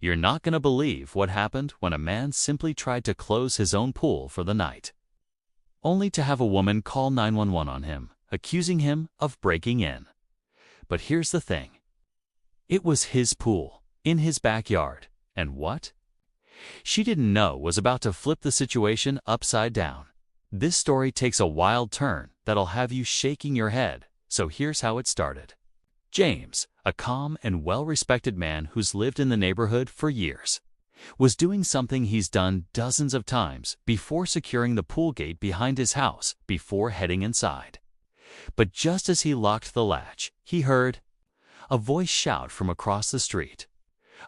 You're not going to believe what happened when a man simply tried to close his own pool for the night, only to have a woman call 911 on him, accusing him of breaking in. But here's the thing. It was his pool, in his backyard, and what she didn't know was about to flip the situation upside down. This story takes a wild turn that'll have you shaking your head, so here's how it started. James, a calm and well-respected man who's lived in the neighborhood for years, was doing something he's done dozens of times before securing the pool gate behind his house before heading inside. But just as he locked the latch, he heard a voice shout from across the street.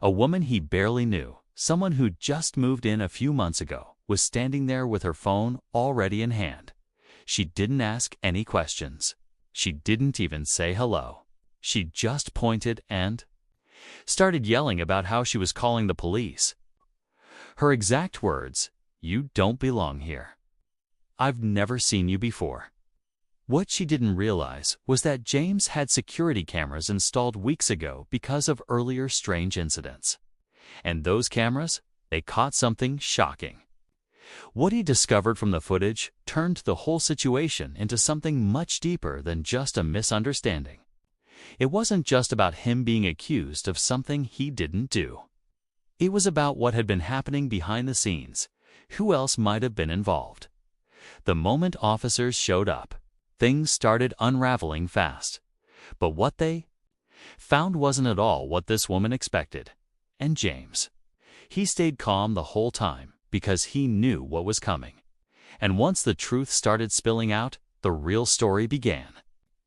A woman he barely knew, someone who'd just moved in a few months ago, was standing there with her phone already in hand. She didn't ask any questions. She didn't even say hello. She just pointed and started yelling about how she was calling the police. Her exact words, "You don't belong here. I've never seen you before." What she didn't realize was that James had security cameras installed weeks ago because of earlier strange incidents. And those cameras, they caught something shocking. What he discovered from the footage turned the whole situation into something much deeper than just a misunderstanding. It wasn't just about him being accused of something he didn't do. It was about what had been happening behind the scenes. Who else might have been involved? The moment officers showed up, things started unraveling fast. But what they found wasn't at all what this woman expected. And James, he stayed calm the whole time because he knew what was coming. And once the truth started spilling out, the real story began.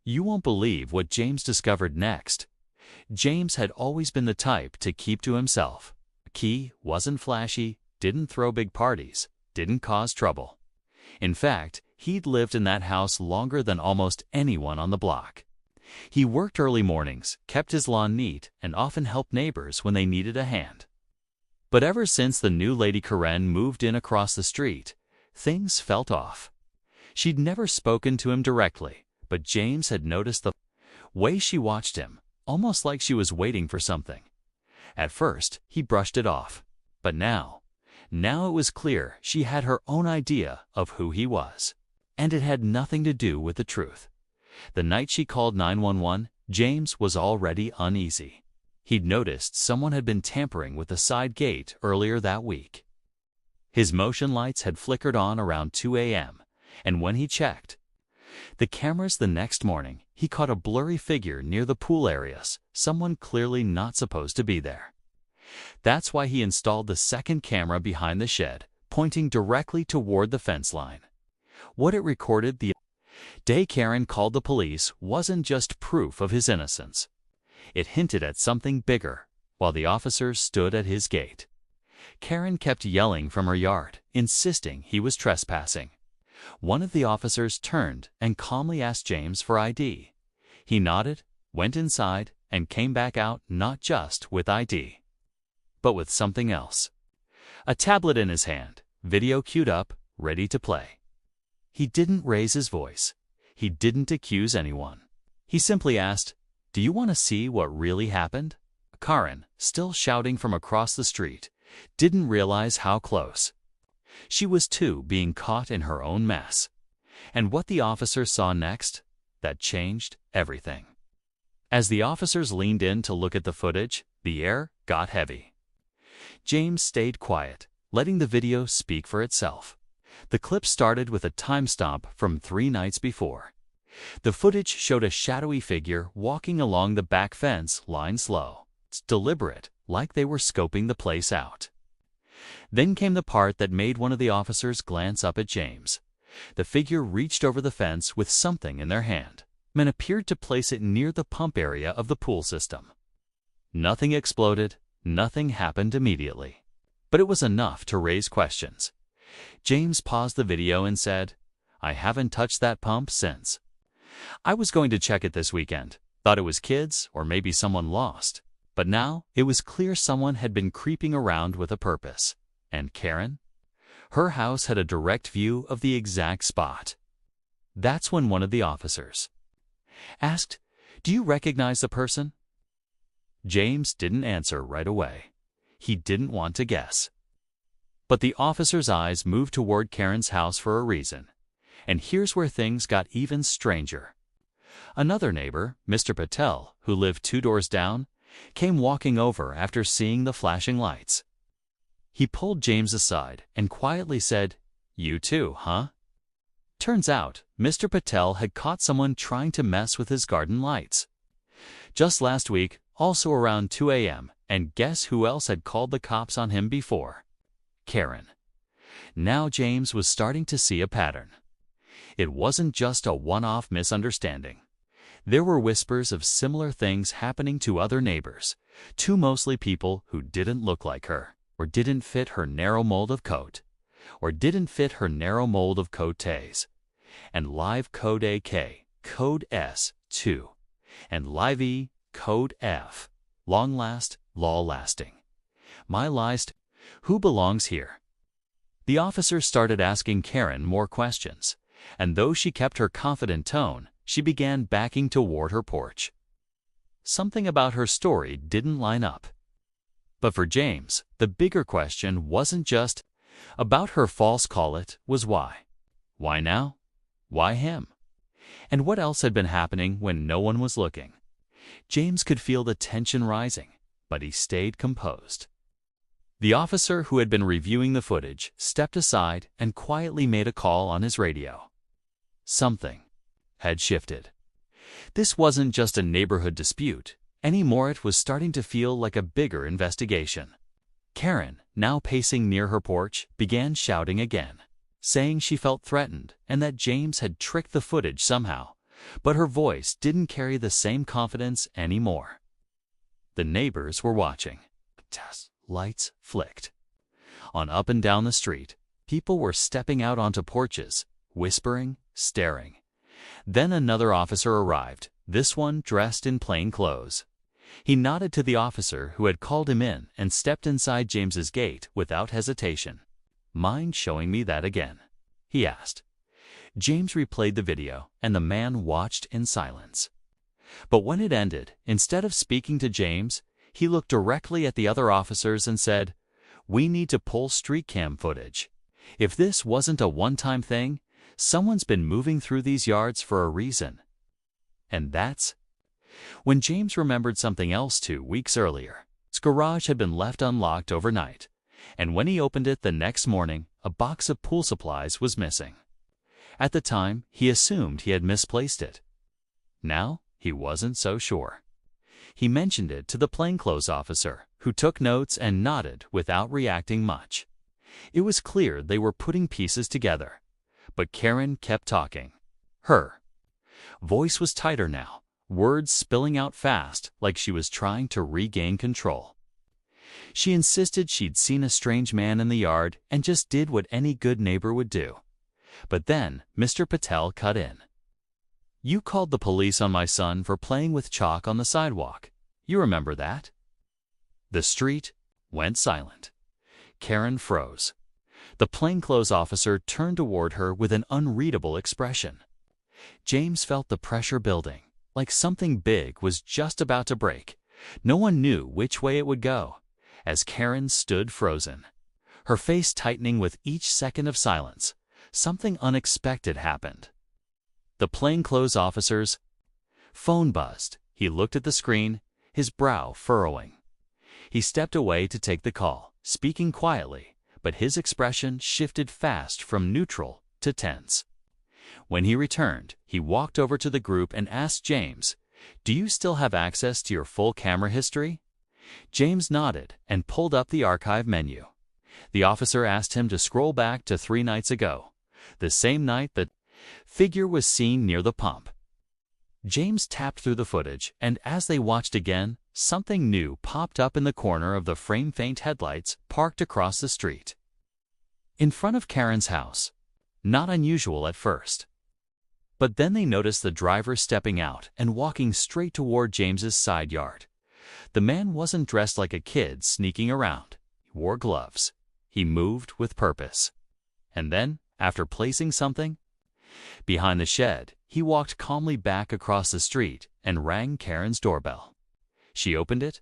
You won't believe what James discovered next. James had always been the type to keep to himself. He wasn't flashy, didn't throw big parties, didn't cause trouble. In fact, he'd lived in that house longer than almost anyone on the block. He worked early mornings, kept his lawn neat, and often helped neighbors when they needed a hand. But ever since the new Lady Karen moved in across the street, things felt off. She'd never spoken to him directly, but James had noticed the way she watched him, almost like she was waiting for something. At first, he brushed it off, but now it was clear she had her own idea of who he was, and it had nothing to do with the truth. The night she called 911, James was already uneasy. He'd noticed someone had been tampering with the side gate earlier that week. His motion lights had flickered on around 2 a.m., and when he checked the cameras the next morning, he caught a blurry figure near the pool areas, someone clearly not supposed to be there. That's why he installed the second camera behind the shed, pointing directly toward the fence line. What it recorded the day Karen called the police wasn't just proof of his innocence. It hinted at something bigger while the officers stood at his gate. Karen kept yelling from her yard, insisting he was trespassing. One of the officers turned and calmly asked James for ID. He nodded, went inside, and came back out not just with ID, but with something else. A tablet in his hand, video queued up, ready to play. He didn't raise his voice. He didn't accuse anyone. He simply asked, "Do you want to see what really happened?" Karen, still shouting from across the street, didn't realize how close she was to being caught in her own mess. And what the officer saw next, that changed everything. As the officers leaned in to look at the footage, the air got heavy. James stayed quiet, letting the video speak for itself. The clip started with a timestamp from 3 nights before. The footage showed a shadowy figure walking along the back fence line slow. It's deliberate, like they were scoping the place out. Then came the part that made one of the officers glance up at James. The figure reached over the fence with something in their hand, and appeared to place it near the pump area of the pool system. Nothing exploded, nothing happened immediately. But it was enough to raise questions. James paused the video and said, "I haven't touched that pump since. I was going to check it this weekend. Thought it was kids or maybe someone lost. But now it was clear someone had been creeping around with a purpose. And Karen? Her house had a direct view of the exact spot." That's when one of the officers asked, "Do you recognize the person?" James didn't answer right away. he didn't want to guess. But the officer's eyes moved toward Karen's house for a reason. And here's where things got even stranger. Another neighbor, Mr. Patel, who lived 2 doors down, came walking over after seeing the flashing lights. He pulled James aside and quietly said, "You too, huh?" Turns out, Mr. Patel had caught someone trying to mess with his garden lights. Just last week, also around 2 a.m., and guess who else had called the cops on him before? Karen. Now James was starting to see a pattern. It wasn't just a one-off misunderstanding. There were whispers of similar things happening to other neighbors, to mostly people who didn't look like her, or didn't fit her narrow mold of coat, coates, and live code AK, code S, 2, and live E, code F, long last, law lasting. My list, who belongs here? The officer started asking Karen more questions, and though she kept her confident tone, she began backing toward her porch. Something about her story didn't line up. But for James, the bigger question wasn't just about her false call, it was why. Why now? Why him? And what else had been happening when no one was looking? James could feel the tension rising, but he stayed composed. The officer who had been reviewing the footage stepped aside and quietly made a call on his radio. Something had shifted. This wasn't just a neighborhood dispute. Anymore, it was starting to feel like a bigger investigation. Karen, now pacing near her porch, began shouting again, saying she felt threatened and that James had tricked the footage somehow, but her voice didn't carry the same confidence anymore. The neighbors were watching. Lights flicked. On up and down the street, people were stepping out onto porches, whispering, staring. Then another officer arrived, this one dressed in plain clothes. He nodded to the officer who had called him in and stepped inside James's gate without hesitation. "Mind showing me that again?" he asked. James replayed the video, and the man watched in silence. But when it ended, instead of speaking to James, he looked directly at the other officers and said, "We need to pull street cam footage. If this wasn't a one-time thing, someone's been moving through these yards for a reason." And that's when James remembered something else 2 weeks earlier. His garage had been left unlocked overnight, and when he opened it the next morning, a box of pool supplies was missing. At the time, he assumed he had misplaced it. Now, he wasn't so sure. He mentioned it to the plainclothes officer, who took notes and nodded without reacting much. It was clear they were putting pieces together. But Karen kept talking. Her voice was tighter now, words spilling out fast like she was trying to regain control. She insisted she'd seen a strange man in the yard and just did what any good neighbor would do. But then Mr. Patel cut in. "You called the police on my son for playing with chalk on the sidewalk. You remember that?" The street went silent. Karen froze. The plainclothes officer turned toward her with an unreadable expression. James felt the pressure building, like something big was just about to break. No one knew which way it would go, as Karen stood frozen. Her face tightening with each second of silence. Something unexpected happened. The plainclothes officer's phone buzzed. He looked at the screen, his brow furrowing. He stepped away to take the call, speaking quietly, but his expression shifted fast from neutral to tense. When he returned, he walked over to the group and asked James, "Do you still have access to your full camera history?" James nodded and pulled up the archive menu. The officer asked him to scroll back to 3 nights ago, the same night that figure was seen near the pump. James tapped through the footage, and as they watched again, something new popped up in the corner of the frame-faint headlights parked across the street. In front of Karen's house. Not unusual at first. But then they noticed the driver stepping out and walking straight toward James's side yard. The man wasn't dressed like a kid sneaking around. He wore gloves. He moved with purpose. And then, after placing something behind the shed, he walked calmly back across the street and rang Karen's doorbell. She opened it.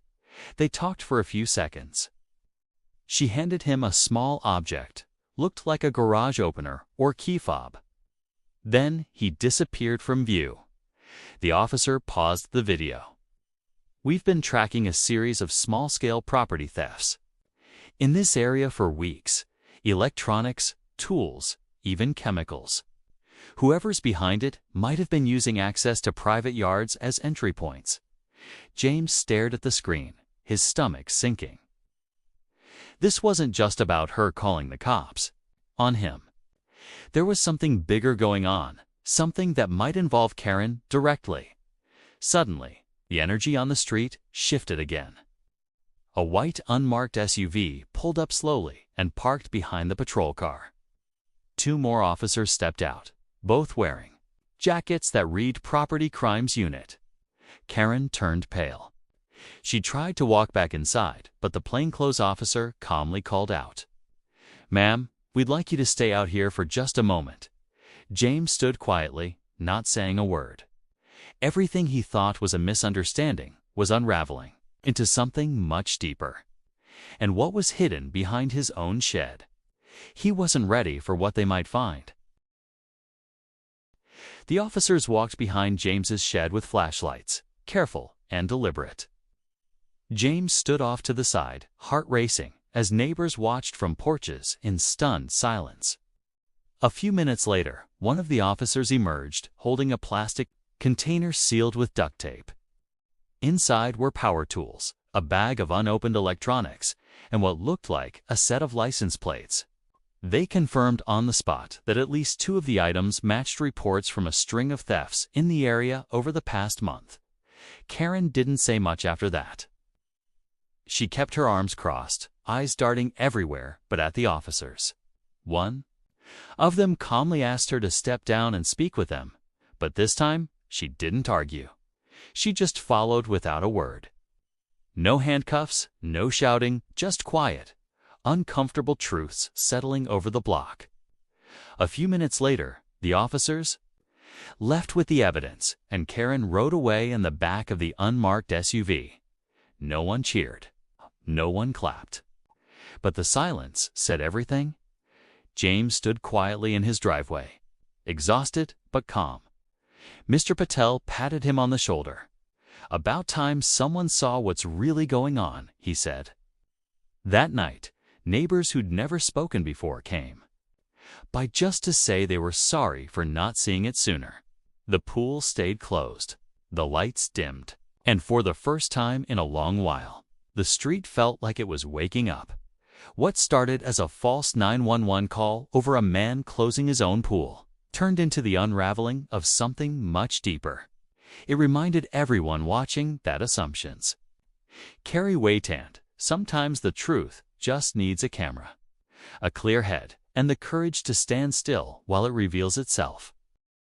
They talked for a few seconds. She handed him a small object, looked like a garage opener or key fob. Then he disappeared from view. The officer paused the video. We've been tracking a series of small-scale property thefts in this area for weeks. Electronics, tools, even chemicals. Whoever's behind it might have been using access to private yards as entry points. James stared at the screen, his stomach sinking. This wasn't just about her calling the cops on him. There was something bigger going on, something that might involve Karen directly. Suddenly, the energy on the street shifted again. A white unmarked SUV pulled up slowly and parked behind the patrol car. 2 more officers stepped out, both wearing jackets that read Property Crimes Unit. Karen turned pale. She tried to walk back inside, but the plainclothes officer calmly called out, "Ma'am, we'd like you to stay out here for just a moment." James stood quietly, not saying a word. Everything he thought was a misunderstanding was unraveling into something much deeper. And what was hidden behind his own shed? He wasn't ready for what they might find. The officers walked behind James's shed with flashlights, careful and deliberate. James stood off to the side, heart racing, as neighbors watched from porches in stunned silence. A few minutes later, one of the officers emerged, holding a plastic container sealed with duct tape. Inside were power tools, a bag of unopened electronics, and what looked like a set of license plates. They confirmed on the spot that at least 2 of the items matched reports from a string of thefts in the area over the past month. Karen didn't say much after that. She kept her arms crossed, eyes darting everywhere but at the officers. One of them calmly asked her to step down and speak with them, but this time she didn't argue. She just followed without a word. No handcuffs, no shouting, just quiet, uncomfortable truths settling over the block. A few minutes later, the officers left with the evidence, and Karen rode away in the back of the unmarked SUV. No one cheered. No one clapped. But the silence said everything. James stood quietly in his driveway, exhausted but calm. Mr. Patel patted him on the shoulder. "About time someone saw what's really going on," he said. That night, neighbors who'd never spoken before came by just to say they were sorry for not seeing it sooner. The pool stayed closed, the lights dimmed, and for the first time in a long while, the street felt like it was waking up. What started as a false 911 call over a man closing his own pool turned into the unraveling of something much deeper. It reminded everyone watching that assumptions carry weight, and sometimes the truth just needs a camera, a clear head, and the courage to stand still while it reveals itself.